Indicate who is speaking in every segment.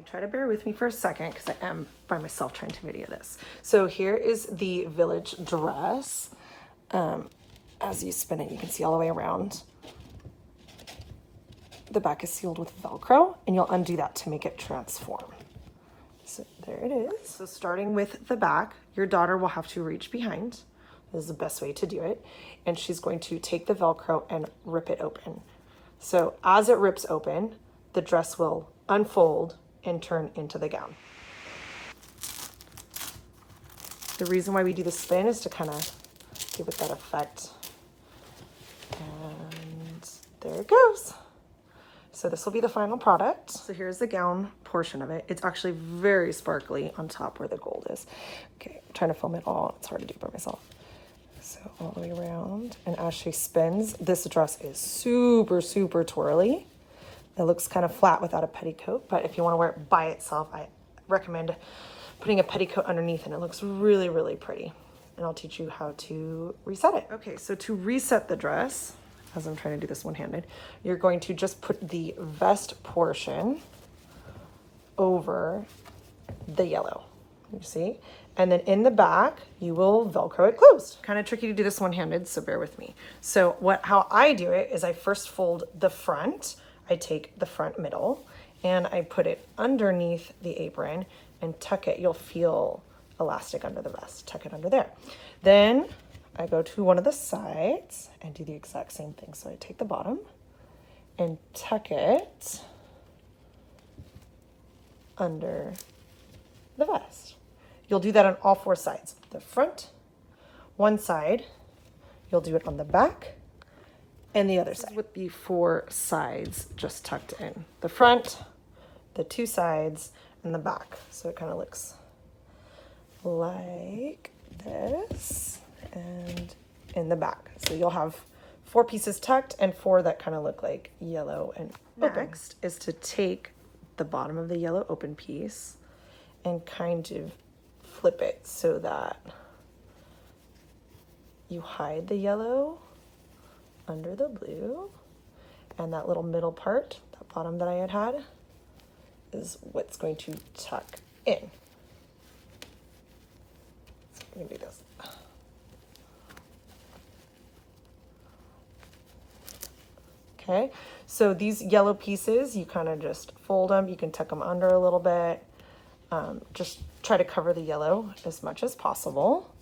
Speaker 1: Try to bear with me for a second because I am by myself trying to video this. So here is the Village dress. As you spin it, you can see all the way around. The back is sealed with Velcro, and you'll undo that to make it transform. So there it is. So starting with the back, your daughter will have to reach behind. This is the best way to do it. And she's going to take the Velcro and rip it open. So as it rips open, the dress will unfold and turn into the gown. The reason why we do the spin is to kind of give it that effect. And there it goes. So this will be the final product. So here's the gown portion of it. It's actually very sparkly on top where the gold is. Okay, I'm trying to film it all. It's hard to do by myself. So all the way around. And as she spins, this dress is super, super twirly. It looks kind of flat without a petticoat, but if you want to wear it by itself, I recommend putting a petticoat underneath, and it looks really, really pretty. And I'll teach you how to reset it. Okay, so to reset the dress, as I'm trying to do this one-handed, you're going to just put the vest portion over the yellow, you see? And then in the back, you will Velcro it closed. Kind of tricky to do this one-handed, so bear with me. So how I do it is I first fold the front. I take the front middle and I put it underneath the apron and tuck it. You'll feel elastic under the vest. Tuck it under there. Then I go to one of the sides and do the exact same thing. So I take the bottom and tuck it under the vest. You'll do that on all four sides. The front, one side, you'll do it on the back, and the other side with the four sides just tucked in. The front, the two sides, and the back. So it kind of looks like this and in the back. So you'll have 4 pieces tucked and 4 that kind of look like yellow and open. Next is to take the bottom of the yellow open piece and kind of flip it so that you hide the yellow under the blue, and that little middle part, that bottom that I had, is what's going to tuck in. So I'm gonna do this. Okay, so these yellow pieces, you kind of just fold them. You can tuck them under a little bit. Just try to cover the yellow as much as possible.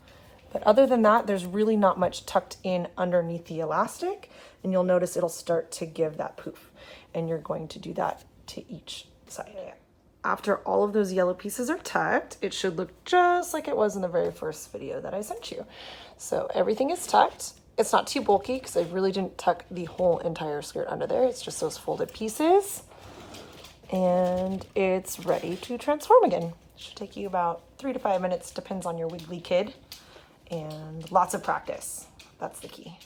Speaker 1: But other than that, there's really not much tucked in underneath the elastic, and you'll notice it'll start to give that poof. And you're going to do that to each side. After all of those yellow pieces are tucked, it should look just like it was in the very first video that I sent you. So everything is tucked. It's not too bulky because I really didn't tuck the whole entire skirt under there. It's just those folded pieces. And it's ready to transform again. It should take you about 3 to 5 minutes, depends on your wiggly kid. And lots of practice. That's the key.